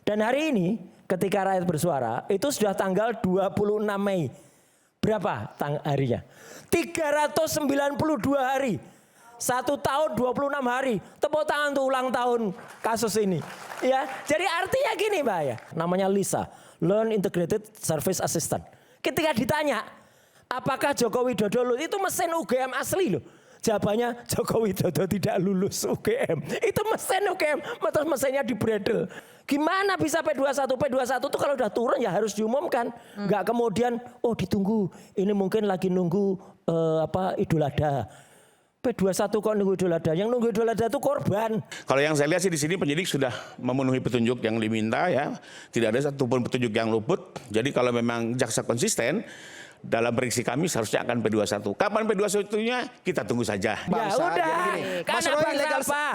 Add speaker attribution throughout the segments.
Speaker 1: Dan hari ini ketika rakyat bersuara itu sudah tanggal 26 Mei. Berapa harinya? 392 hari. 1 tahun 26 hari. Tepuk tangan untuk ulang tahun kasus ini. Ya, jadi artinya gini Mbak ya. Namanya Lisa, Learn Integrated Service Assistant. Ketika ditanya, apakah Joko Widodo lulus? Itu mesin UGM asli loh. Jawabannya Joko Widodo tidak lulus UGM. Itu mesin UGM, terus mesinnya dibredel. Gimana bisa P21? P21 itu kalau udah turun ya harus diumumkan. Enggak kemudian, oh ditunggu. Ini mungkin lagi nunggu Idul Adha. P21 kok nunggu Idul Adha? Yang nunggu Idul Adha itu korban.
Speaker 2: Kalau yang saya lihat sih di sini penyidik sudah memenuhi petunjuk yang diminta ya. Tidak ada satupun petunjuk yang luput. Jadi kalau memang jaksa konsisten, dalam prediksi kami seharusnya akan P21. Kapan P21-nya kita tunggu saja.
Speaker 1: Ya udah.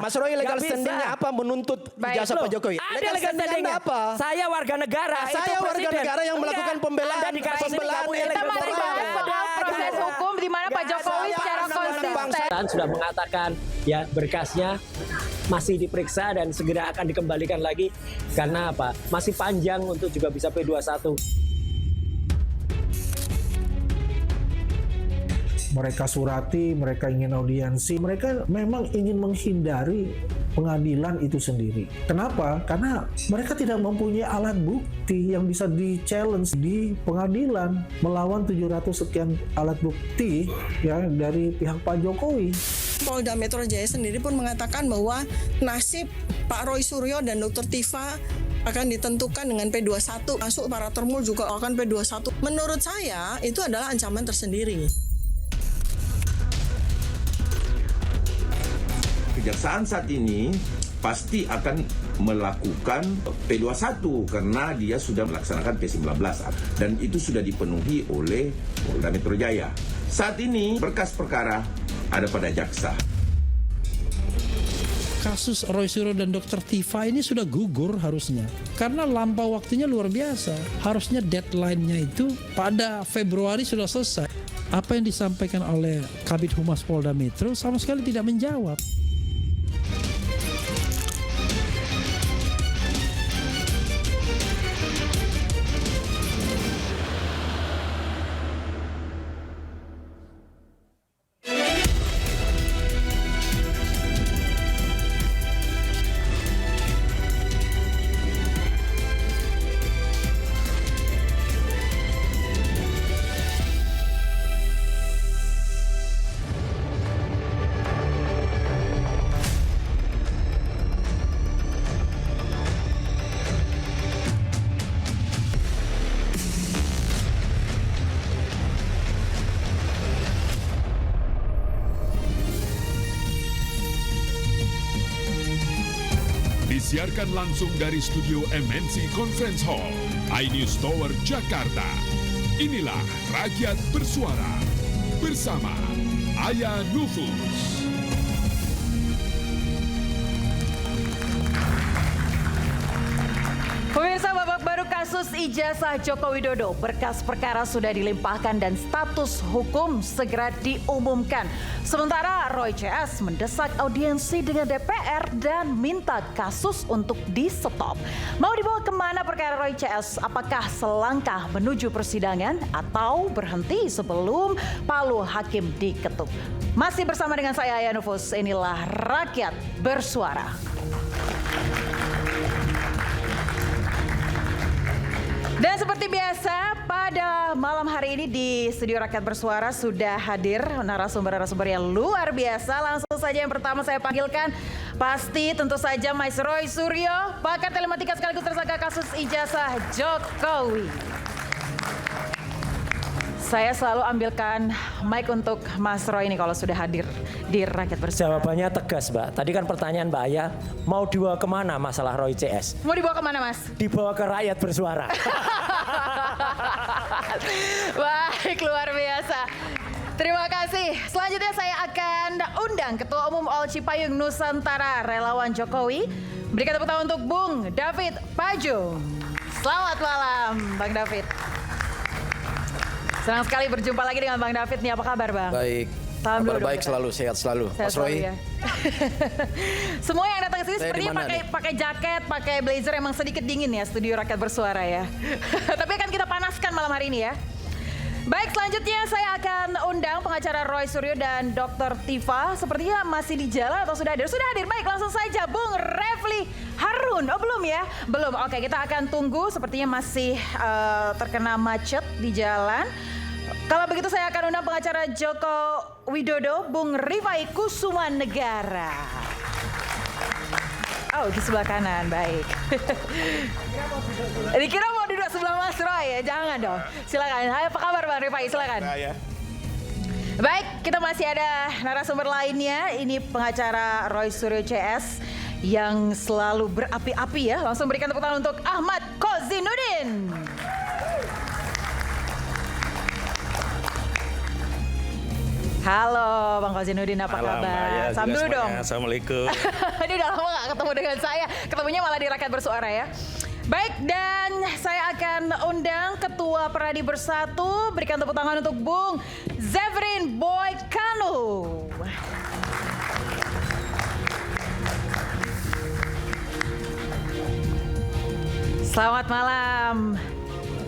Speaker 3: Mas Roy legal standingnya apa menuntut ijazah Pak Jokowi?
Speaker 1: Ada legal standingnya apa? Saya warga negara.
Speaker 3: Saya warga negara yang melakukan pembelaan.
Speaker 4: Kita mari bahas soal proses hukum di mana Pak Jokowi secara konsisten
Speaker 1: sudah mengatakan ya berkasnya masih diperiksa dan segera akan dikembalikan lagi. Karena apa? Masih panjang untuk juga bisa P21.
Speaker 5: Mereka surati, mereka ingin audiensi, mereka memang ingin menghindari pengadilan itu sendiri. Kenapa? Karena mereka tidak mempunyai alat bukti yang bisa di-challenge di pengadilan melawan 700 sekian alat bukti ya dari pihak Pak Jokowi.
Speaker 6: Polda Metro Jaya sendiri pun mengatakan bahwa nasib Pak Roy Suryo dan Dr. Tifa akan ditentukan dengan P21. Masuk para termul juga akan P21. Menurut saya itu adalah ancaman tersendiri.
Speaker 7: Kejaksaan saat ini pasti akan melakukan P21 karena dia sudah melaksanakan P19 dan itu sudah dipenuhi oleh Polda Metro Jaya. Saat ini berkas perkara ada pada jaksa.
Speaker 8: Kasus Roy Suryo dan Dr. Tifa ini sudah gugur harusnya. Karena lampau waktunya luar biasa. Harusnya deadline-nya itu pada Februari sudah selesai. Apa yang disampaikan oleh Kabid Humas Polda Metro sama sekali tidak menjawab.
Speaker 9: Disiarkan langsung dari studio MNC Conference Hall, iNews Tower, Jakarta. Inilah Rakyat Bersuara bersama Aya Nufus.
Speaker 4: Pemirsa, babak baru kasus ijazah Joko Widodo. Berkas perkara sudah dilimpahkan dan status hukum segera diumumkan. Sementara Roy CS mendesak audiensi dengan DPR dan minta kasus untuk di-stop. Mau dibawa kemana perkara Roy CS? Apakah selangkah menuju persidangan atau berhenti sebelum palu hakim diketuk? Masih bersama dengan saya Aya Nufus, inilah Rakyat Bersuara. Dan seperti biasa, pada malam hari ini di Studio Rakyat Bersuara sudah hadir narasumber-narasumber yang luar biasa. Langsung saja yang pertama saya panggilkan, pasti tentu saja Mas Roy Suryo, pakar telematika sekaligus tersangka kasus ijazah Jokowi. Saya selalu ambilkan mic untuk Mas Roy ini kalau sudah hadir di Rakyat Bersuara.
Speaker 1: Jawabannya tegas Mbak. Tadi kan pertanyaan Mbak Aya, mau dibawa kemana masalah Roy CS?
Speaker 4: Mau dibawa kemana Mas?
Speaker 1: Dibawa ke Rakyat Bersuara.
Speaker 4: Baik, luar biasa. Terima kasih. Selanjutnya saya akan undang Ketua Umum OL Cipayung Nusantara Relawan Jokowi. Berikan tepuk tangan untuk Bung David Pajung. Selamat malam Bang David. Senang sekali berjumpa lagi dengan Bang David nih, apa kabar Bang?
Speaker 10: Baik,
Speaker 4: Salam dulu
Speaker 3: Kabar
Speaker 4: dong
Speaker 3: baik
Speaker 4: kita.
Speaker 3: selalu, sehat selalu.
Speaker 4: Sehat
Speaker 3: Mas Roy.
Speaker 4: selalu ya. Semua yang datang ke sini
Speaker 3: Saya
Speaker 4: sepertinya
Speaker 3: di mana
Speaker 4: pakai jaket, pakai blazer, emang sedikit dingin ya studio Rakyat Bersuara ya. Tapi akan kita panaskan malam hari ini ya. Baik, selanjutnya saya akan undang pengacara Roy Suryo dan Dr. Tifa. Sepertinya masih di jalan atau sudah hadir? Sudah hadir. Baik, langsung saja Bung Refli Harun. Oh, belum ya? Belum. Oke, kita akan tunggu. Sepertinya masih terkena macet di jalan. Kalau begitu saya akan undang pengacara Joko Widodo, Bung Rifai Kusumanegara. Oh, di sebelah kanan, baik. Dikira mau duduk sebelah Mas Roy ya, jangan dong. Silakan. Hai, apa kabar Bang Rifai? Silakan. Baik, kita masih ada narasumber lainnya. Ini pengacara Roy Suryo CS yang selalu berapi-api ya. Langsung berikan tepuk tangan untuk Ahmad Kozinuddin. Halo Bang Kozinuddin, apa kabar? Salam dulu dong.
Speaker 10: Assalamualaikum.
Speaker 4: Ini udah lama gak ketemu dengan saya. Ketemunya malah di Rakyat Bersuara ya. Baik, dan saya akan undang Ketua Peradi Bersatu. Berikan tepuk tangan untuk Bung Zevrin Boy Kanu. Selamat malam,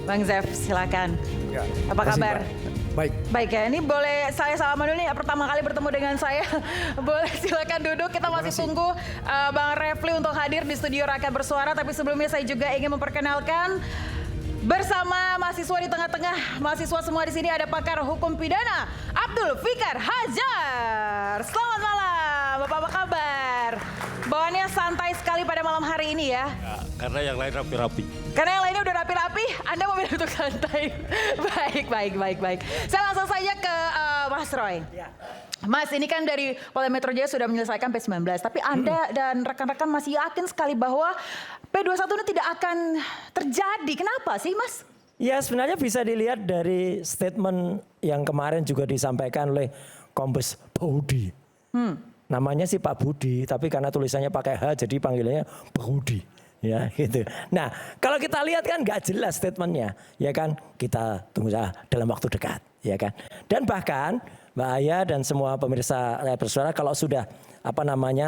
Speaker 4: Bang Zev, silakan.
Speaker 3: Ya,
Speaker 4: Apa kabar?
Speaker 3: Baik.
Speaker 4: Baik ya, ini boleh saya salaman dulu nih, pertama kali bertemu dengan saya. Boleh silakan duduk, kita masih tunggu Bang Refli untuk hadir di studio Rakyat Bersuara. Tapi sebelumnya saya juga ingin memperkenalkan bersama mahasiswa di tengah-tengah. Mahasiswa semua di sini ada pakar hukum pidana Abdul Fikar Hajar. Selamat malam, Bapak, apa kabar? Bawaannya santai sekali pada malam hari ini ya.
Speaker 10: Ya, karena yang lain rapi-rapi.
Speaker 4: Karena yang lainnya udah rapi-rapi, Anda memilih untuk santai. Baik. Saya langsung saja ke Mas Roy. Mas, ini kan dari Polda Metro Jaya sudah menyelesaikan P19. Tapi Anda dan rekan-rekan masih yakin sekali bahwa P21 ini tidak akan terjadi. Kenapa sih, Mas?
Speaker 1: Ya sebenarnya bisa dilihat dari statement yang kemarin juga disampaikan oleh Kombes Budi. Namanya sih Pak Budi, tapi karena tulisannya pakai H jadi panggilannya Budi. Ya gitu. Nah kalau kita lihat kan nggak jelas statementnya, ya kan, kita tunggu saja dalam waktu dekat, ya kan. Dan bahkan Mbak Aya dan semua pemirsa Rakyat Bersuara kalau sudah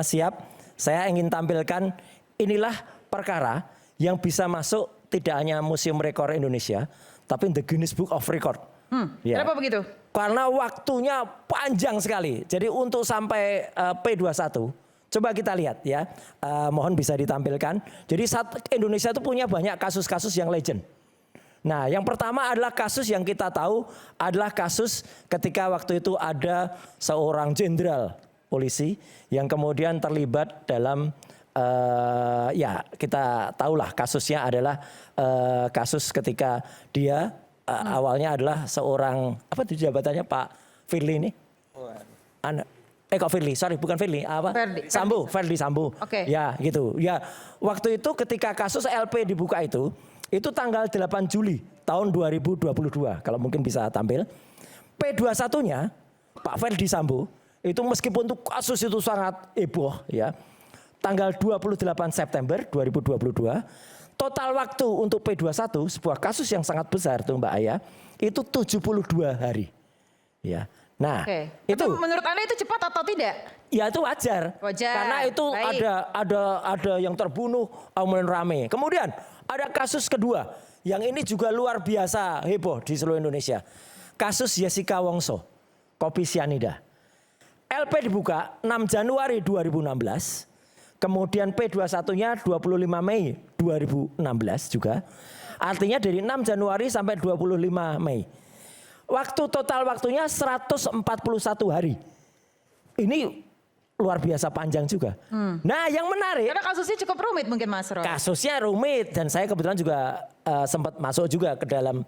Speaker 1: siap, saya ingin tampilkan inilah perkara yang bisa masuk tidak hanya Museum Rekor Indonesia, tapi The Guinness Book of Record. Ya.
Speaker 4: Kenapa begitu?
Speaker 1: Karena waktunya panjang sekali. Jadi untuk sampai P21, coba kita lihat ya. Mohon bisa ditampilkan. Jadi Indonesia itu punya banyak kasus-kasus yang legend. Nah yang pertama adalah kasus yang kita tahu adalah kasus ketika waktu itu ada seorang jenderal polisi yang kemudian terlibat dalam ya kita tahulah kasusnya adalah kasus ketika dia awalnya adalah seorang apa itu jabatannya Pak Firly ini? Kok Firly? Sorry bukan Firly, apa? Ferdi Sambo.
Speaker 4: Oke.
Speaker 1: Ya gitu. Ya waktu itu ketika kasus LP dibuka itu tanggal 8 Juli tahun 2022 kalau mungkin bisa tampil. P21-nya Pak Ferdi Sambo itu meskipun itu kasus itu sangat heboh ya. Tanggal 28 September 2022 total waktu untuk P21 sebuah kasus yang sangat besar tuh Mbak Aya itu 72 hari. Ya. Nah, itu
Speaker 4: tapi menurut Anda itu cepat atau tidak?
Speaker 1: Ya itu wajar. Karena itu ada yang terbunuh kemudian rame. Kemudian ada kasus kedua yang ini juga luar biasa heboh di seluruh Indonesia. Kasus Jessica Wongso, kopi sianida. LP dibuka 6 Januari 2016. Kemudian P21-nya 25 Mei 2016 juga. Artinya dari 6 Januari sampai 25 Mei. Total waktunya 141 hari. Ini luar biasa panjang juga. Nah yang menarik.
Speaker 4: Karena kasusnya cukup rumit mungkin Mas Roy.
Speaker 1: Kasusnya rumit dan saya kebetulan juga sempat masuk juga ke dalam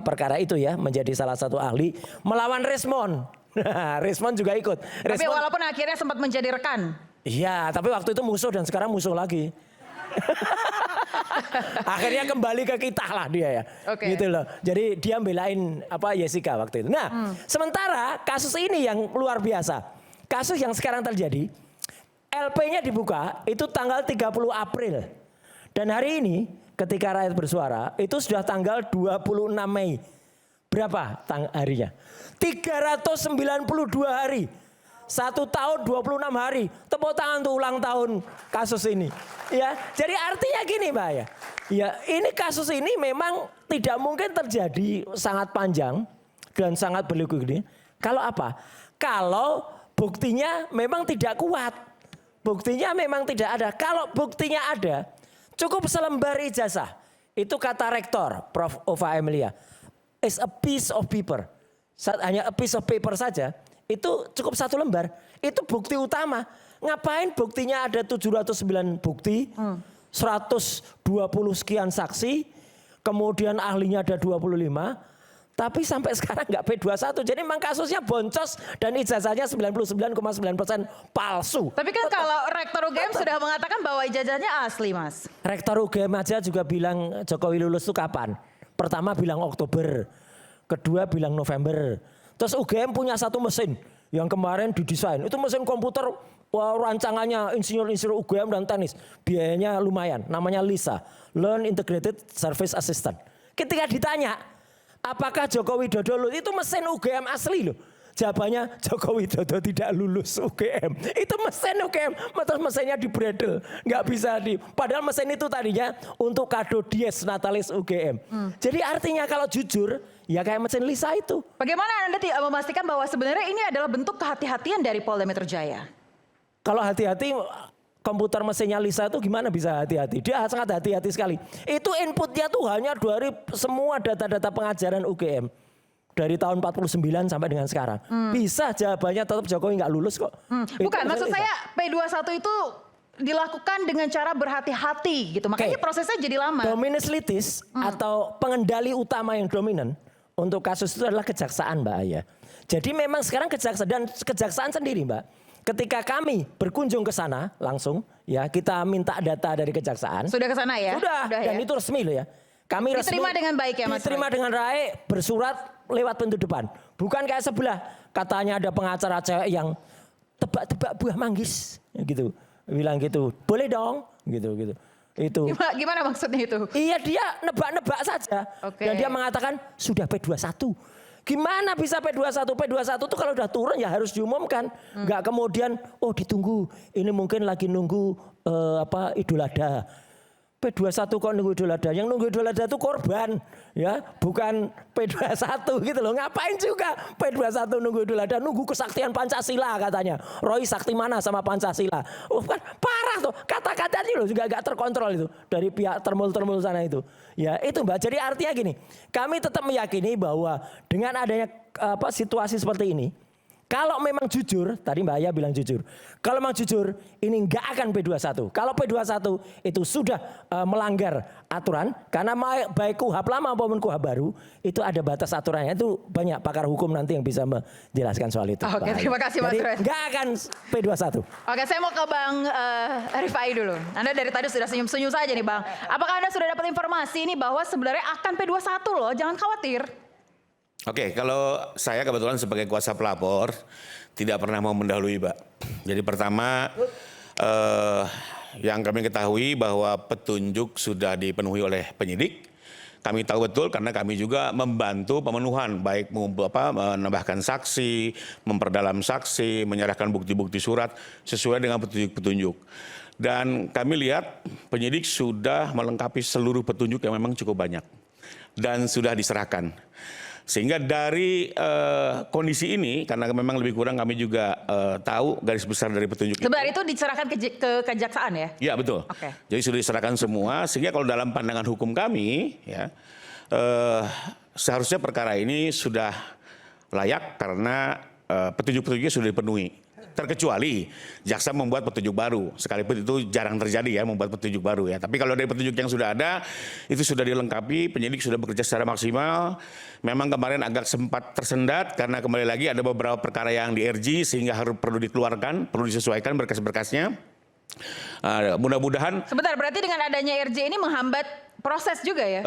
Speaker 1: perkara itu ya. Menjadi salah satu ahli melawan Rismond. Rismond juga ikut.
Speaker 4: Tapi walaupun akhirnya sempat menjadi rekan.
Speaker 1: Iya, tapi waktu itu musuh dan sekarang musuh lagi. Akhirnya kembali ke kita lah dia ya. Gitu loh. Jadi dia belain Jessica waktu itu. Nah, sementara kasus ini yang luar biasa. Kasus yang sekarang terjadi, LP-nya dibuka itu tanggal 30 April. Dan hari ini ketika Rakyat Bersuara itu sudah tanggal 26 Mei. Berapa harinya? 392 hari. 1 tahun 26 hari. Tepuk tangan untuk ulang tahun kasus ini. Ya, jadi artinya gini Mbak ya. Ya, ini kasus ini memang tidak mungkin terjadi sangat panjang dan sangat berliku gini. Kalau apa? Kalau buktinya memang tidak kuat. Buktinya memang tidak ada. Kalau buktinya ada, cukup selembar ijazah. Itu kata rektor, Prof. Ova Emilia. It's a piece of paper. Hanya a piece of paper saja. Itu cukup 1 lembar. Itu bukti utama. Ngapain buktinya ada 709 bukti, 120 sekian saksi, kemudian ahlinya ada 25, tapi sampai sekarang nggak P21. Jadi memang kasusnya boncos dan ijazahnya 99,9% palsu.
Speaker 4: Tapi kan kalau Rektor UGM sudah mengatakan bahwa ijazahnya asli, Mas.
Speaker 1: Rektor UGM aja juga bilang Jokowi lulus itu kapan? Pertama bilang Oktober, kedua bilang November. Terus UGM punya 1 mesin yang kemarin didesain. Itu mesin komputer rancangannya insinyur-insinyur UGM dan teknis. Biayanya lumayan, namanya LISA, Learn Integrated Service Assistant. Ketika ditanya, apakah Joko Widodo lulus? Itu mesin UGM asli loh. Jawabannya Joko Widodo tidak lulus UGM. Itu mesin UGM, terus mesinnya dibredel, nggak bisa Padahal mesin itu tadinya untuk kado dies natalis UGM. Jadi artinya kalau jujur, ya kayak mesin Lisa itu.
Speaker 4: Bagaimana Anda memastikan bahwa sebenarnya ini adalah bentuk kehati-hatian dari Polda Metro Jaya?
Speaker 1: Kalau hati-hati, komputer mesinnya Lisa itu gimana bisa hati-hati? Dia sangat hati-hati sekali. Itu inputnya tuh hanya dari semua data-data pengajaran UGM. Dari tahun 49 sampai dengan sekarang. Bisa jawabannya tetap Jokowi nggak lulus kok.
Speaker 4: Bukan, maksud saya P21 itu dilakukan dengan cara berhati-hati gitu. Makanya prosesnya jadi lama.
Speaker 1: Dominus litis atau pengendali utama yang dominan untuk kasus itu adalah kejaksaan Mbak Aya. Jadi memang sekarang kejaksaan sendiri Mbak. Ketika kami berkunjung ke sana langsung ya kita minta data dari kejaksaan.
Speaker 4: Sudah ke sana ya?
Speaker 1: Sudah dan
Speaker 4: ya?
Speaker 1: itu resmi loh ya. Kami
Speaker 4: diterima dengan baik ya Mas?
Speaker 1: Diterima dengan baik, bersurat lewat pintu depan. Bukan kayak sebelah, katanya ada pengacara cewek yang tebak-tebak buah manggis. Gitu, bilang gitu, boleh dong. Gitu. Itu.
Speaker 4: Gimana maksudnya itu?
Speaker 1: Iya dia nebak-nebak saja. Dan dia mengatakan sudah P21. Gimana bisa P21? P21 itu kalau udah turun ya harus diumumkan. Enggak kemudian, oh ditunggu, ini mungkin lagi nunggu Idul Adha. P21 kok nunggu Idul Adha? Yang nunggu Idul Adha itu korban, ya, bukan P21 gitu loh. Ngapain juga P21 nunggu Idul Adha? Nunggu kesaktian Pancasila katanya. Roy sakti mana sama Pancasila? Oh, kan parah tuh. Kata-katanya loh juga gak terkontrol itu dari pihak termul-termul sana itu. Ya itu Mbak. Jadi artinya gini, kami tetap meyakini bahwa dengan adanya situasi seperti ini, kalau memang jujur, tadi Mbak Aya bilang jujur. Kalau memang jujur, ini nggak akan P21. Kalau P21 itu sudah melanggar aturan, karena baik KUHP lama maupun KUHP baru, itu ada batas aturannya. Itu banyak pakar hukum nanti yang bisa menjelaskan soal itu.
Speaker 4: Oke, terima kasih Mas Roy.
Speaker 1: Nggak akan P21.
Speaker 4: Oke, saya mau ke Bang Rifai dulu. Anda dari tadi sudah senyum-senyum saja nih Bang. Apakah Anda sudah dapat informasi ini bahwa sebenarnya akan P21 loh, jangan khawatir.
Speaker 2: Oke, kalau saya kebetulan sebagai kuasa pelapor tidak pernah mau mendahului, Pak. Jadi pertama yang kami ketahui bahwa petunjuk sudah dipenuhi oleh penyidik. Kami tahu betul karena kami juga membantu pemenuhan, baik menambahkan saksi, memperdalam saksi, menyerahkan bukti-bukti surat sesuai dengan petunjuk-petunjuk. Dan kami lihat penyidik sudah melengkapi seluruh petunjuk yang memang cukup banyak dan sudah diserahkan. Sehingga dari kondisi ini, karena memang lebih kurang kami juga tahu garis besar dari petunjuk
Speaker 4: sebenarnya itu diserahkan ke kejaksaan ya?
Speaker 2: Iya betul.
Speaker 4: Okay.
Speaker 2: Jadi sudah diserahkan semua, sehingga kalau dalam pandangan hukum kami, ya seharusnya perkara ini sudah layak karena petunjuk-petunjuknya sudah dipenuhi. Terkecuali jaksa membuat petunjuk baru, sekalipun itu jarang terjadi ya membuat petunjuk baru ya. Tapi kalau dari petunjuk yang sudah ada itu sudah dilengkapi, penyidik sudah bekerja secara maksimal. Memang kemarin agak sempat tersendat karena kembali lagi ada beberapa perkara yang di RG sehingga harus perlu dikeluarkan, perlu disesuaikan berkas-berkasnya. Mudah-mudahan.
Speaker 4: Sebentar, berarti dengan adanya RJ ini menghambat proses juga ya?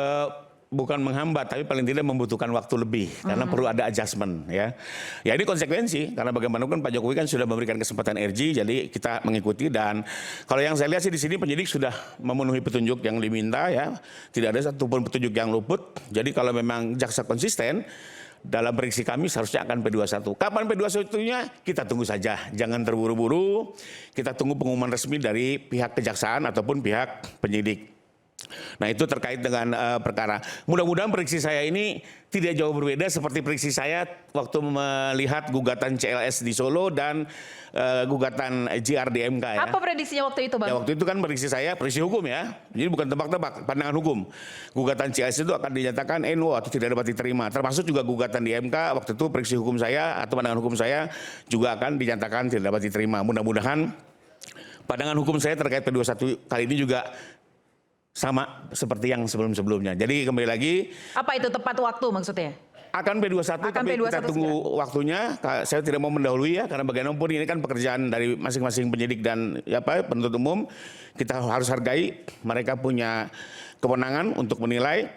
Speaker 2: bukan menghambat, tapi paling tidak membutuhkan waktu lebih karena perlu ada adjustment ya. Ya ini konsekuensi karena bagaimanapun Pak Jokowi kan sudah memberikan kesempatan RG, jadi kita mengikuti. Dan kalau yang saya lihat sih di sini penyidik sudah memenuhi petunjuk yang diminta ya, tidak ada satupun petunjuk yang luput. Jadi kalau memang jaksa konsisten dalam prediksi kami seharusnya akan P21. Kapan P21-nya? Kita tunggu saja, jangan terburu-buru. Kita tunggu pengumuman resmi dari pihak kejaksaan ataupun pihak penyidik. Nah itu terkait dengan perkara. Mudah-mudahan prediksi saya ini tidak jauh berbeda seperti prediksi saya waktu melihat gugatan CLS di Solo dan gugatan JR di MK ya.
Speaker 4: Apa prediksinya waktu itu, Bang?
Speaker 2: Ya, waktu itu kan prediksi saya, prediksi hukum ya. Jadi bukan tebak-tebak, pandangan hukum. Gugatan CLS itu akan dinyatakan NO atau tidak dapat diterima. Termasuk juga gugatan di MK, waktu itu prediksi hukum saya atau pandangan hukum saya juga akan dinyatakan tidak dapat diterima. Mudah-mudahan pandangan hukum saya terkait P21 kali ini juga sama seperti yang sebelum-sebelumnya. Jadi kembali lagi.
Speaker 4: Apa itu tepat waktu maksudnya?
Speaker 2: Akan P21, tapi
Speaker 4: P21
Speaker 2: kita tunggu waktunya. Saya tidak mau mendahului ya, karena bagaimanapun ini kan pekerjaan dari masing-masing penyidik dan penuntut umum. Kita harus hargai, mereka punya kewenangan untuk menilai.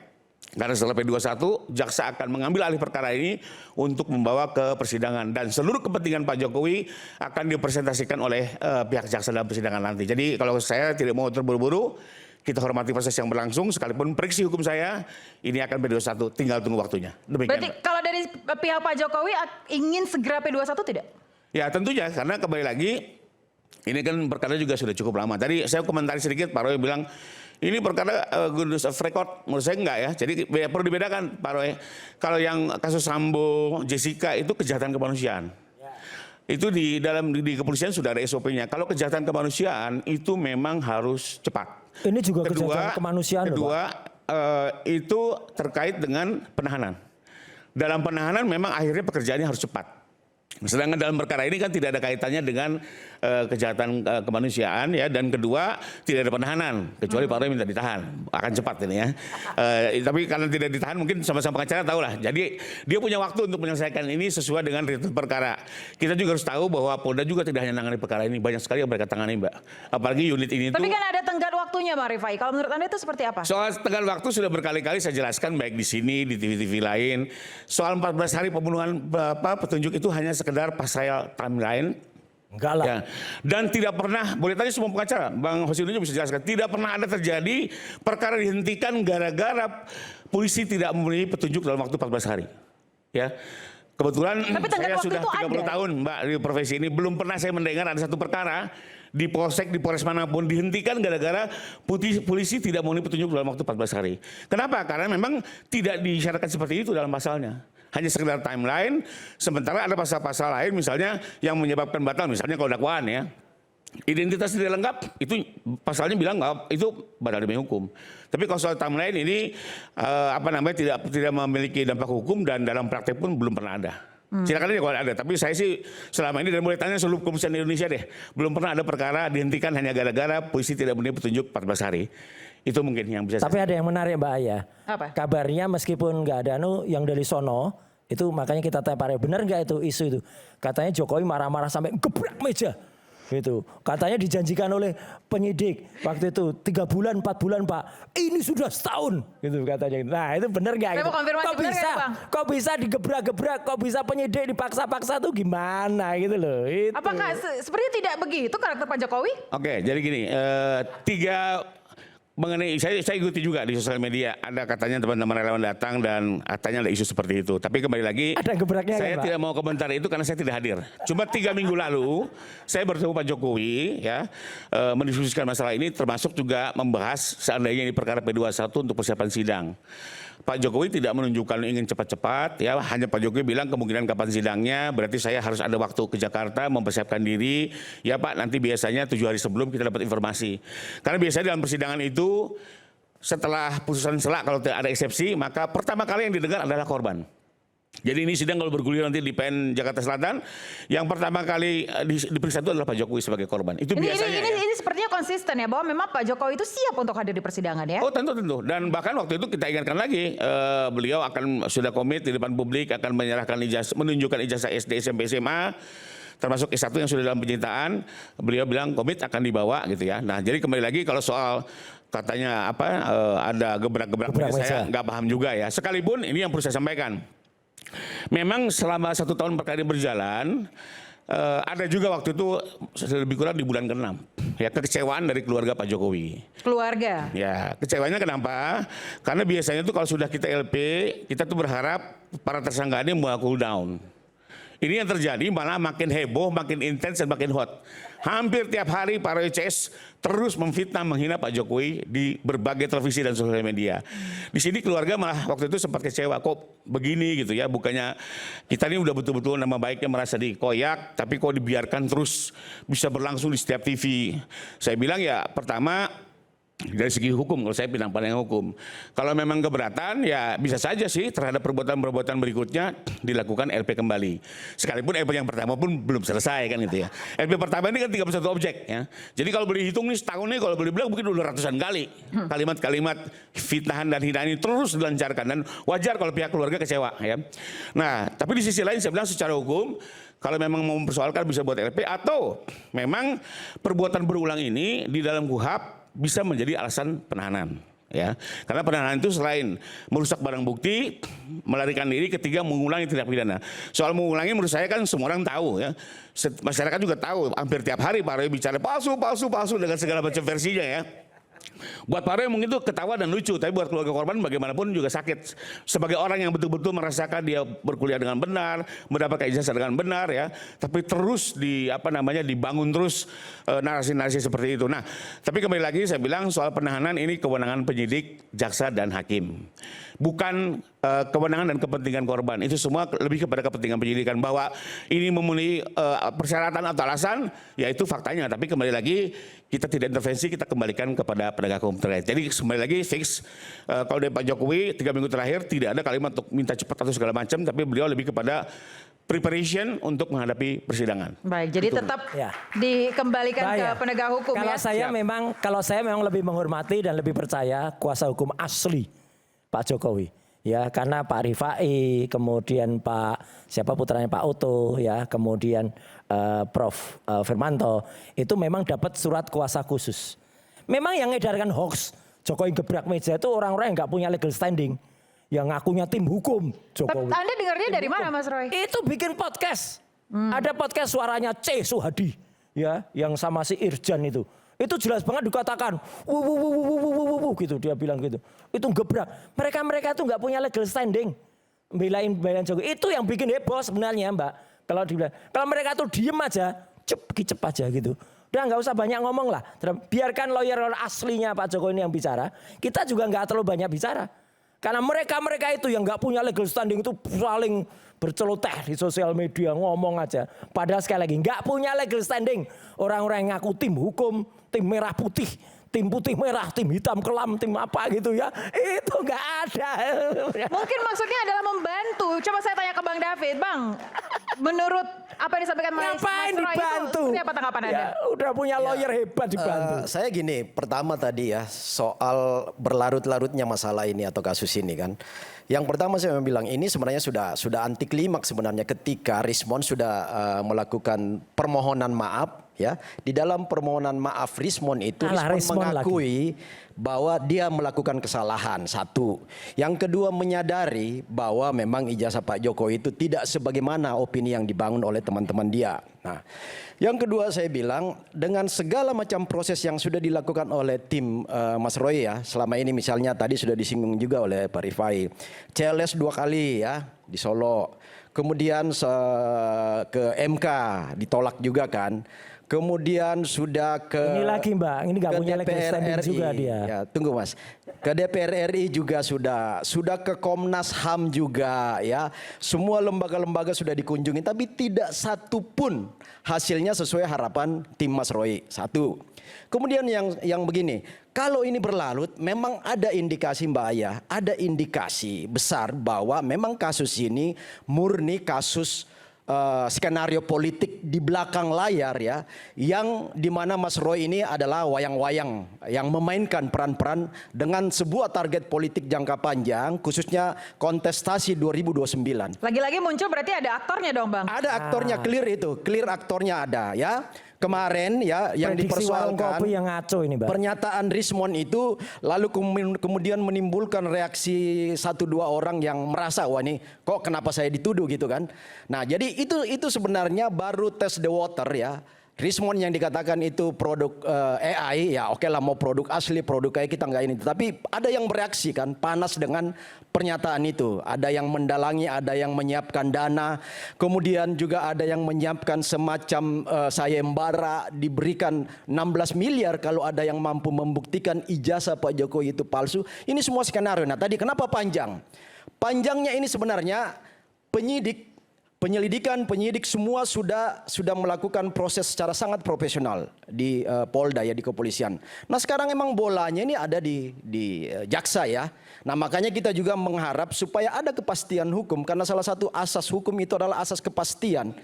Speaker 2: Karena setelah P21, jaksa akan mengambil alih perkara ini untuk membawa ke persidangan. Dan seluruh kepentingan Pak Jokowi akan dipresentasikan oleh pihak jaksa dalam persidangan nanti. Jadi kalau saya tidak mau terburu-buru, kita hormati proses yang berlangsung, sekalipun prediksi hukum saya ini akan P21, tinggal tunggu waktunya. Demikian.
Speaker 4: Berarti kalau dari pihak Pak Jokowi ingin segera P21 tidak?
Speaker 2: Ya tentunya, karena kembali lagi, ini kan perkara juga sudah cukup lama. Tadi saya komentari sedikit, Pak Roy bilang, ini perkara good of record, menurut saya enggak ya. Jadi perlu dibedakan, Pak Roy. Kalau yang kasus Sambo, Jessica itu kejahatan kemanusiaan. Itu di kepolisian sudah ada SOP-nya. Kalau kejahatan kemanusiaan itu memang harus cepat.
Speaker 1: Ini juga kejahatan kemanusiaan.
Speaker 2: Kedua, itu terkait dengan penahanan. Dalam penahanan memang akhirnya pekerjaannya harus cepat. Sedangkan dalam perkara ini kan tidak ada kaitannya dengan kejahatan kemanusiaan ya, dan kedua tidak ada penahanan kecuali Pak Roy minta ditahan, akan cepat ini ya. Tapi karena tidak ditahan mungkin sama-sama pengacara tahu lah. Jadi dia punya waktu untuk menyelesaikan ini sesuai dengan ritme perkara. Kita juga harus tahu bahwa Polda juga tidak hanya menangani perkara ini, banyak sekali yang mereka tangani, Mbak. Apalagi unit ini.
Speaker 4: Tapi kan ada tenggat waktunya, Bang Rifai. Kalau menurut Anda itu seperti apa?
Speaker 2: Soal tenggat waktu sudah berkali-kali saya jelaskan baik di sini di TV-TV lain. Soal 14 hari pembunuhan petunjuk itu hanya sekedar pasal timeline.
Speaker 1: Enggak lah.
Speaker 2: Ya. Dan tidak pernah, boleh tanya semua pengacara, Bang Hosinuddin bisa jelaskan, tidak pernah ada terjadi perkara dihentikan gara-gara polisi tidak memenuhi petunjuk dalam waktu 14 hari. Ya. Kebetulan saya sudah 30 tahun Mbak di profesi ini, belum pernah saya mendengar ada satu perkara di Polsek, di Polres manapun dihentikan gara-gara polisi tidak memenuhi petunjuk dalam waktu 14 hari. Kenapa? Karena memang tidak disyaratkan seperti itu dalam pasalnya. Hanya sekedar timeline, sementara ada pasal-pasal lain misalnya yang menyebabkan batal, misalnya kalau dakwaan ya. Identitas tidak lengkap, itu pasalnya bilang itu batal demi hukum. Tapi kalau soal timeline ini tidak memiliki dampak hukum dan dalam praktek pun belum pernah ada. Silakan aja kalau ada, tapi saya sih selama ini dan boleh tanya seluruh kepolisian di Indonesia deh, belum pernah ada perkara dihentikan hanya gara-gara polisi tidak memenuhi petunjuk 14 hari. Itu mungkin yang bisa.
Speaker 1: Tapi ada yang menarik Mbak Aya.
Speaker 4: Apa?
Speaker 1: Kabarnya meskipun nggak ada yang dari sono, itu makanya kita tanya benar nggak itu isu itu? Katanya Jokowi marah-marah sampai gebrak meja. Gitu. Katanya dijanjikan oleh penyidik waktu itu 3 bulan 4 bulan Pak, ini sudah setahun gitu katanya. Nah itu benar nggak? Gitu? Kok bisa digebrak-gebrak, kok bisa penyidik dipaksa-paksa tuh gimana gitu loh? Itu.
Speaker 4: Apakah sepertinya tidak begitu karakter Pak Jokowi?
Speaker 2: Oke, jadi gini, mengenai saya ikuti juga di sosial media, ada katanya teman-teman relawan datang dan katanya ada isu seperti itu. Tapi kembali lagi, saya tidak mau komentar itu karena saya tidak hadir. Cuma 3 minggu lalu saya bertemu Pak Jokowi ya, mendiskusikan masalah ini, termasuk juga membahas seandainya ini perkara P21 untuk persiapan sidang. Pak Jokowi tidak menunjukkan ingin cepat-cepat ya, hanya Pak Jokowi bilang kemungkinan kapan sidangnya, berarti saya harus ada waktu ke Jakarta mempersiapkan diri. Ya Pak, nanti biasanya 7 hari sebelum kita dapat informasi. Karena biasanya dalam persidangan itu setelah putusan selak kalau tidak ada eksepsi, maka pertama kali yang didengar adalah korban. Jadi ini sidang kalau bergulir nanti di PN Jakarta Selatan, yang pertama kali diperiksa itu adalah Pak Jokowi sebagai korban. Itu biasanya.
Speaker 4: Ini sepertinya konsisten ya, bahwa memang Pak Jokowi itu siap untuk hadir di persidangan ya.
Speaker 2: Oh tentu. Dan bahkan waktu itu kita ingatkan lagi, beliau akan sudah komit di depan publik akan menyerahkan menunjukkan ijazah SD, SMP, SMA. Termasuk S1 yang sudah dalam penyitaan, beliau bilang komit akan dibawa gitu ya. Nah jadi kembali lagi kalau soal katanya ada gebrak-gebrak meja, saya nggak paham juga ya. Sekalipun ini yang perlu saya sampaikan, memang selama 1 tahun perkara ini berjalan, ada juga waktu itu lebih kurang di bulan ke-6 ya, kekecewaan dari keluarga Pak Jokowi.
Speaker 4: Keluarga.
Speaker 2: Ya, kecewanya kenapa? Karena biasanya tuh kalau sudah kita LP, kita tuh berharap para tersangka ini mau cool down. Ini yang terjadi malah makin heboh, makin intens dan makin hot. Hampir tiap hari Pak Roy CS terus memfitnah, menghina Pak Jokowi di berbagai televisi dan sosial media. Di sini keluarga malah waktu itu sempat kecewa, kok begini gitu ya. Bukannya kita ini udah betul-betul nama baiknya merasa dikoyak, tapi kok dibiarkan terus bisa berlangsung di setiap TV. Saya bilang ya pertama, dari segi hukum, kalau saya pinang pandangan hukum, kalau memang keberatan ya bisa saja sih terhadap perbuatan-perbuatan berikutnya dilakukan LP kembali. Sekalipun LP yang pertama pun belum selesai kan gitu ya. LP pertama ini kan 31 objek ya. Jadi kalau boleh hitung nih setahun nih, kalau boleh bilang mungkin udah ratusan kali kalimat-kalimat fitnahan dan hinaan ini terus dilancarkan, dan wajar kalau pihak keluarga kecewa ya. Nah, tapi di sisi lain saya bilang secara hukum, kalau memang mau mempersoalkan bisa buat LP, atau memang perbuatan berulang ini di dalam KUHP bisa menjadi alasan penahanan ya, karena penahanan itu selain merusak barang bukti, melarikan diri, ketiga mengulangi tindak pidana. Soal mengulangi menurut saya kan semua orang tahu ya, masyarakat juga tahu, hampir tiap hari Pak Roy bicara palsu dengan segala macam versinya ya. Buat Pak Roy mungkin itu ketawa dan lucu, tapi buat keluarga korban bagaimanapun juga sakit. Sebagai orang yang betul-betul merasakan dia berkuliah dengan benar, mendapatkan ijazah dengan benar ya, tapi terus dibangun terus narasi-narasi seperti itu. Nah, tapi kembali lagi saya bilang soal penahanan ini kewenangan penyidik, jaksa dan hakim. Bukan kewenangan dan kepentingan korban. Itu semua lebih kepada kepentingan penyidikan, bahwa ini memenuhi persyaratan atau alasan, yaitu faktanya. Tapi kembali lagi kita tidak intervensi, kita kembalikan kepada penegak hukum terkait. Jadi kembali lagi fix, kalau dari Pak Jokowi 3 minggu terakhir tidak ada kalimat untuk minta cepat atau segala macam, tapi beliau lebih kepada preparation untuk menghadapi persidangan.
Speaker 4: Baik, jadi tetap dikembalikan ke penegak hukum ya.
Speaker 1: Kalau saya memang lebih menghormati dan lebih percaya kuasa hukum asli Pak Jokowi. Ya, karena Pak Rifai, kemudian putranya Pak Oto, ya, kemudian Prof Firmanto, itu memang dapat surat kuasa khusus. Memang yang ngedarkan hoax Jokowi gebrak meja itu orang-orang yang nggak punya legal standing, yang ngakunya tim hukum Jokowi.
Speaker 4: Anda dengarnya dari mana, Mas Roy?
Speaker 1: Itu bikin podcast. Ada podcast suaranya C. Suhadi, ya, yang sama si Irjan itu. Itu jelas banget dikatakan, gitu, dia bilang gitu. Itu gebrak. Mereka itu nggak punya legal standing, belain Jokowi. Itu yang bikin heboh sebenarnya, Mbak. Kalau mereka tuh diem aja, cep aja gitu. Udah nggak usah banyak ngomong lah. Biarkan lawyer aslinya Pak Jokowi ini yang bicara. Kita juga nggak terlalu banyak bicara. Karena mereka itu yang nggak punya legal standing itu saling berceloteh di sosial media, ngomong aja. Padahal sekali lagi nggak punya legal standing. Orang-orang yang ngaku tim hukum, tim merah putih, tim putih merah, tim hitam kelam, tim apa gitu ya, itu nggak ada.
Speaker 4: Mungkin maksudnya adalah membantu. Coba saya tanya ke Bang David, Bang. Menurut apa yang disampaikan Mas Roy itu, seperti apa tanggapan Anda?
Speaker 1: Udah punya lawyer hebat dibantu.
Speaker 3: Saya gini, pertama tadi ya soal berlarut-larutnya masalah ini atau kasus ini kan. Yang pertama saya bilang ini sebenarnya sudah anti klimaks sebenarnya ketika Rismond sudah melakukan permohonan maaf ya. Di dalam permohonan maaf Rismond itu Rismond mengakui bahwa dia melakukan kesalahan, satu. Yang kedua menyadari bahwa memang ijazah Pak Jokowi itu tidak sebagaimana opini yang dibangun oleh teman-teman dia. Nah, yang kedua saya bilang dengan segala macam proses yang sudah dilakukan oleh tim Mas Roy ya, selama ini misalnya tadi sudah disinggung juga oleh Pak Rifai, CLS 2 kali ya di Solo, kemudian ke MK ditolak juga kan. Kemudian sudah ke
Speaker 1: ini lagi Mbak, ini nggak punya legal standing juga dia.
Speaker 3: Ya, tunggu Mas. Ke DPR RI juga sudah ke Komnas HAM juga ya. Semua lembaga-lembaga sudah dikunjungi, tapi tidak satu pun hasilnya sesuai harapan tim Mas Roy. Satu. Kemudian yang begini, kalau ini berlarut, memang ada indikasi Mbak Aya, ada indikasi besar bahwa memang kasus ini murni kasus skenario politik di belakang layar ya, yang dimana Mas Roy ini adalah wayang-wayang yang memainkan peran-peran dengan sebuah target politik jangka panjang, khususnya kontestasi 2029.
Speaker 4: Lagi-lagi muncul berarti ada aktornya dong Bang?
Speaker 3: Ada aktornya, clear aktornya ada ya. kemarin ya yang
Speaker 1: Prediksi warung
Speaker 3: dipersoalkan
Speaker 1: kopi yang ngaco ini, Mbak.
Speaker 3: pernyataan Rismond itu lalu kemudian menimbulkan reaksi 1-2 orang yang merasa wah ini kok kenapa saya dituduh gitu kan. Nah, jadi itu sebenarnya baru test the water ya. Rismond yang dikatakan itu produk AI, ya oke lah mau produk asli, produk kayak kita nggak ini. Tapi ada yang bereaksi kan, panas dengan pernyataan itu. Ada yang mendalangi, ada yang menyiapkan dana. Kemudian juga ada yang menyiapkan semacam sayembara, diberikan 16 miliar kalau ada yang mampu membuktikan ijazah Pak Jokowi itu palsu. Ini semua skenario. Nah tadi kenapa panjang? Panjangnya ini sebenarnya penyidik semua sudah melakukan proses secara sangat profesional di Polda ya, di kepolisian. Nah sekarang emang bolanya ini ada di jaksa ya. Nah makanya kita juga mengharap supaya ada kepastian hukum, karena salah satu asas hukum itu adalah asas kepastian.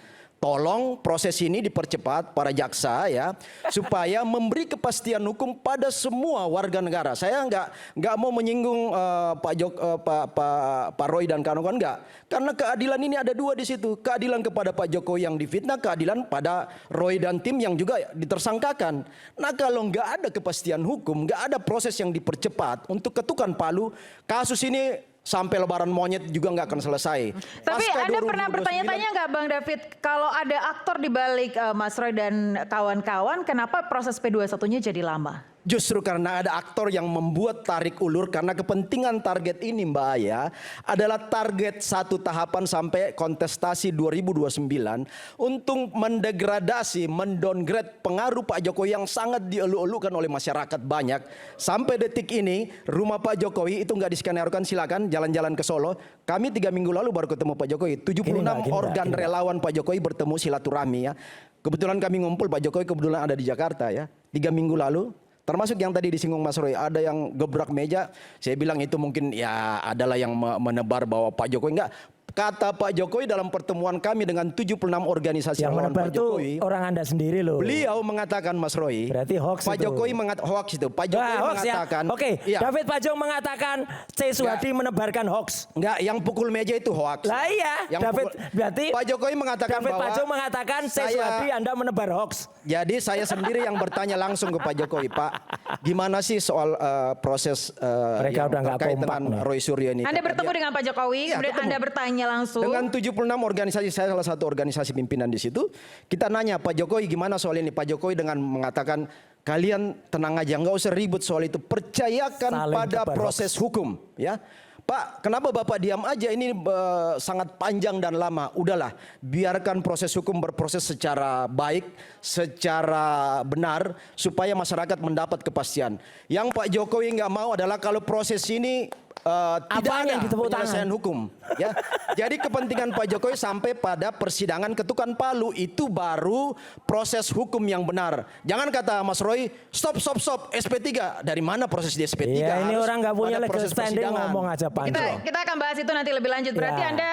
Speaker 3: Tolong proses ini dipercepat para jaksa ya, supaya memberi kepastian hukum pada semua warga negara. Saya nggak mau menyinggung Pak Roy dan kawan-kawan, nggak, karena keadilan ini ada dua di situ. Keadilan kepada Pak Jokowi yang difitnah, keadilan pada Roy dan tim yang juga ditersangkakan. Nah kalau nggak ada kepastian hukum, nggak ada proses yang dipercepat untuk ketukan palu, kasus ini sampai lebaran monyet juga nggak akan selesai.
Speaker 4: Tapi
Speaker 3: Pasca
Speaker 4: Anda
Speaker 3: 2029,
Speaker 4: pernah bertanya-tanya nggak Bang David, kalau ada aktor di balik Mas Roy dan kawan-kawan, kenapa proses P21-nya jadi lama?
Speaker 3: Justru karena ada aktor yang membuat tarik ulur, karena kepentingan target ini Mbak Aya adalah target satu tahapan sampai kontestasi 2029 untuk mendegradasi, mendowngrade pengaruh Pak Jokowi yang sangat dielu-elukan oleh masyarakat banyak. Sampai detik ini rumah Pak Jokowi itu nggak diskenario-kan, silakan jalan-jalan ke Solo. Kami 3 minggu lalu baru ketemu Pak Jokowi. 76 organ relawan Pak Jokowi bertemu silaturahmi ya. Kebetulan kami ngumpul, Pak Jokowi kebetulan ada di Jakarta ya. 3 minggu lalu. Termasuk yang tadi disinggung Mas Roy, ada yang gebrak meja. Saya bilang itu mungkin ya adalah yang menebar bahwa Pak Jokowi enggak. Kata Pak Jokowi dalam pertemuan kami dengan 76 organisasi
Speaker 1: yang
Speaker 3: relawan
Speaker 1: menebar
Speaker 3: Pak Jokowi.
Speaker 1: itu orang Anda sendiri loh.
Speaker 3: Beliau mengatakan Mas Roy.
Speaker 1: Berarti hoax
Speaker 3: Pak
Speaker 1: itu.
Speaker 3: Jokowi hoax itu. Pak Jokowi
Speaker 1: hoax
Speaker 3: mengatakan.
Speaker 1: ya. Oke,
Speaker 3: iya.
Speaker 1: David Pajong mengatakan C. Suhadi menebarkan hoax.
Speaker 3: Enggak, yang pukul meja itu hoax.
Speaker 1: Lah iya, berarti
Speaker 3: Pak Jokowi mengatakan
Speaker 1: David
Speaker 3: bahwa
Speaker 1: Pajong mengatakan C. Suhadi Anda menebar hoax.
Speaker 3: Jadi saya sendiri yang bertanya langsung ke Pak Jokowi, Pak, gimana sih soal proses
Speaker 1: Mereka
Speaker 3: yang
Speaker 1: udah nggak
Speaker 3: terkait
Speaker 1: kompak
Speaker 3: dengan
Speaker 1: nih.
Speaker 3: Roy Suryo ini?
Speaker 4: Anda bertemu dengan Pak Jokowi,
Speaker 3: Iya,
Speaker 4: kemudian
Speaker 3: ketemu.
Speaker 4: Anda bertanya langsung.
Speaker 3: Dengan 76 organisasi, saya salah satu organisasi pimpinan di situ. Kita nanya Pak Jokowi gimana soal ini. Pak Jokowi dengan mengatakan kalian tenang aja, nggak usah ribut soal itu. Percayakan
Speaker 1: Saling
Speaker 3: pada
Speaker 1: tebar
Speaker 3: proses hukum, ya. Pak, kenapa Bapak diam aja? Ini sangat panjang dan lama. Udahlah, biarkan proses hukum berproses secara baik, secara benar, supaya masyarakat mendapat kepastian. Yang Pak Jokowi nggak mau adalah kalau proses ini tidak ada penyelesaian hukum, ya. Jadi kepentingan Pak Jokowi sampai pada persidangan ketukan palu, itu baru proses hukum yang benar. Jangan kata Mas Roy, stop, SP3. Dari mana proses di SP3?
Speaker 1: Iya, ini orang nggak punya
Speaker 3: pada
Speaker 1: legal
Speaker 3: proses
Speaker 1: standing
Speaker 3: persidangan.
Speaker 1: ngomong aja Pak.
Speaker 4: Kita akan bahas itu nanti lebih lanjut. Berarti
Speaker 1: Ya.
Speaker 4: Anda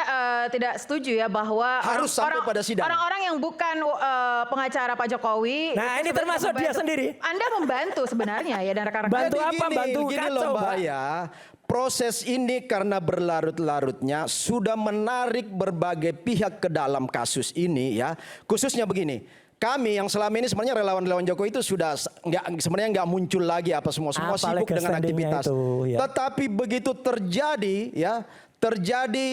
Speaker 4: tidak setuju ya bahwa
Speaker 3: Harus sampai pada sidang.
Speaker 4: orang-orang yang bukan pengacara Pak Jokowi.
Speaker 1: Nah,
Speaker 4: itu
Speaker 1: ini
Speaker 4: sebenarnya
Speaker 1: termasuk dia sendiri.
Speaker 4: Anda membantu sebenarnya ya dan rekan-rekan.
Speaker 1: Bantu
Speaker 3: Jadi
Speaker 1: apa? Bantu
Speaker 3: gini
Speaker 1: kacau,
Speaker 3: loh Mbak
Speaker 1: Mbak.
Speaker 3: ya. Proses ini karena berlarut-larutnya sudah menarik berbagai pihak ke dalam kasus ini ya. Khususnya begini, kami yang selama ini sebenarnya relawan-relawan Jokowi itu sudah sebenarnya nggak muncul lagi apa semua
Speaker 1: Apa
Speaker 3: sibuk
Speaker 1: legal
Speaker 3: dengan
Speaker 1: standingnya
Speaker 3: aktivitas.
Speaker 1: itu, ya.
Speaker 3: Tetapi begitu terjadi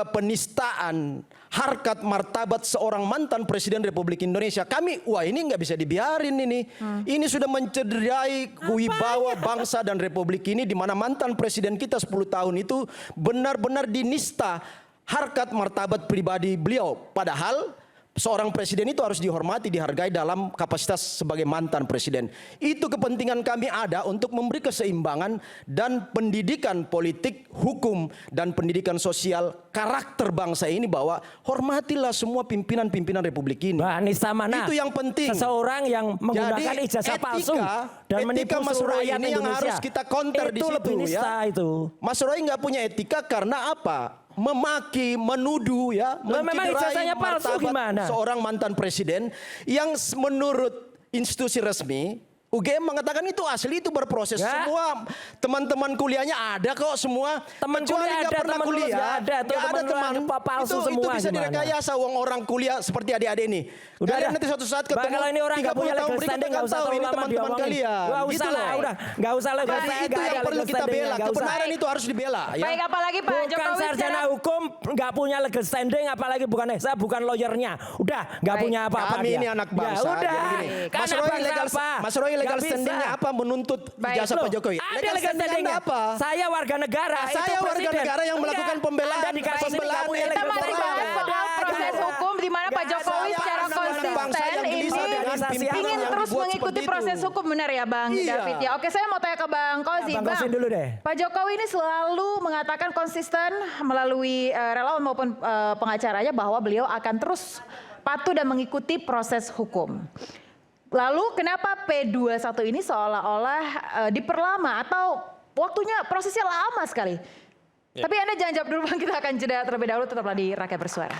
Speaker 3: penistaan harkat martabat seorang mantan presiden Republik Indonesia, kami wah ini nggak bisa dibiarin ini. Ini sudah mencederai wibawa bangsa dan republik ini, di mana mantan presiden kita 10 tahun itu benar-benar dinista harkat martabat pribadi beliau. Padahal seorang presiden itu harus dihormati, dihargai dalam kapasitas sebagai mantan presiden. Itu kepentingan kami ada untuk memberi keseimbangan dan pendidikan politik, hukum, dan pendidikan sosial karakter bangsa ini, bahwa hormatilah semua pimpinan-pimpinan republik ini.
Speaker 1: Mbak Anissa Mana,
Speaker 3: Itu yang penting.
Speaker 1: seseorang yang menggunakan
Speaker 3: Jadi,
Speaker 1: ijazah palsu dan menipu
Speaker 3: Mas
Speaker 1: seluruh
Speaker 3: Roy
Speaker 1: rakyat
Speaker 3: ini yang
Speaker 1: Indonesia.
Speaker 3: harus kita counter di
Speaker 1: Itu
Speaker 3: situ
Speaker 1: lebih nista
Speaker 3: ya.
Speaker 1: itu.
Speaker 3: Mas Roy nggak punya etika karena apa? Memaki, menuduh ya,
Speaker 1: Lah, memang ijazahnya palsu
Speaker 3: martabat
Speaker 1: gimana?
Speaker 3: seorang mantan presiden yang menurut institusi resmi UGM mengatakan itu asli, itu berproses.
Speaker 1: Nggak.
Speaker 3: Semua teman-teman kuliahnya ada kok semua.
Speaker 1: Teman
Speaker 3: Kecuali
Speaker 1: kuliah
Speaker 3: nggak
Speaker 1: ada,
Speaker 3: pernah
Speaker 1: teman lulus
Speaker 3: kuliah.
Speaker 1: nggak ada. Tuh,
Speaker 3: Nggak ada
Speaker 1: teman
Speaker 3: teman.
Speaker 1: lu palsu
Speaker 3: Itu
Speaker 1: semua
Speaker 3: bisa
Speaker 1: gimana?
Speaker 3: direkayasa uang orang kuliah seperti adik-adik ini.
Speaker 1: Udah
Speaker 3: Kalian
Speaker 1: dah.
Speaker 3: nanti suatu saat
Speaker 1: Bang,
Speaker 3: ketemu.
Speaker 1: kalau ini orang nggak
Speaker 3: 30
Speaker 1: punya
Speaker 3: tahun
Speaker 1: legal
Speaker 3: berikut
Speaker 1: standing,
Speaker 3: akan
Speaker 1: nggak usah
Speaker 3: tahu
Speaker 1: terlalu
Speaker 3: ini
Speaker 1: lama
Speaker 3: teman-teman
Speaker 1: diomongin.
Speaker 3: kalian.
Speaker 1: Nggak
Speaker 3: Gitu
Speaker 1: usah lah,
Speaker 3: loh.
Speaker 1: udah. Nggak usah legal
Speaker 3: Jadi
Speaker 1: standing.
Speaker 3: itu
Speaker 1: nggak
Speaker 3: yang
Speaker 1: ada
Speaker 3: perlu
Speaker 1: legal
Speaker 3: kita
Speaker 1: standing,
Speaker 3: bela.
Speaker 1: nggak usah.
Speaker 3: Kebenaran itu harus dibela. Ya.
Speaker 4: Baik, apalagi Pak
Speaker 1: Bukan
Speaker 4: Jokowi
Speaker 1: sarjana
Speaker 4: secara...
Speaker 1: hukum, nggak punya legal standing, apalagi bukan saya bukan lawyernya. Udah, nggak
Speaker 4: Baik.
Speaker 1: punya apa-apa
Speaker 3: Kami
Speaker 1: dia.
Speaker 3: ini anak bangsa.
Speaker 1: Ya udah.
Speaker 3: Jadi gini,
Speaker 1: Kan
Speaker 3: Mas
Speaker 1: anak
Speaker 3: Roy
Speaker 1: bangsa
Speaker 3: legal,
Speaker 1: apa?
Speaker 3: Mas Roy legal
Speaker 1: Nggak bisa.
Speaker 3: standingnya apa menuntut
Speaker 4: Baik.
Speaker 3: ijazah
Speaker 1: Loh,
Speaker 3: Pak Jokowi?
Speaker 1: Ada legal standingnya.
Speaker 3: Anda apa?
Speaker 1: Saya warga negara.
Speaker 3: Saya
Speaker 1: itu
Speaker 3: warga
Speaker 1: presiden.
Speaker 3: negara yang melakukan
Speaker 1: Enggak.
Speaker 3: pembelaan.
Speaker 1: Anda di kasus ini nggak punya
Speaker 3: Pembelaan.
Speaker 4: Kita
Speaker 1: legal
Speaker 4: mari
Speaker 1: standing.
Speaker 4: bahas soal proses hukum di mana Pak Jokowi secara konsisten ini ingin terus mengikuti proses hukum, benar ya Bang
Speaker 3: Iya.
Speaker 4: David ya. Oke, saya mau tanya ke Bang Kozi.
Speaker 1: Bang Kozi dulu deh.
Speaker 4: Pak Jokowi ini selalu mengatakan konsisten melalui relawan maupun pengacaranya bahwa beliau akan terus patuh dan mengikuti proses hukum. Lalu kenapa P21 ini seolah-olah diperlama atau waktunya prosesnya lama sekali? Tapi Anda jangan jawab dulu Bang, kita akan jeda terlebih dahulu, tetaplah di Rakyat Bersuara.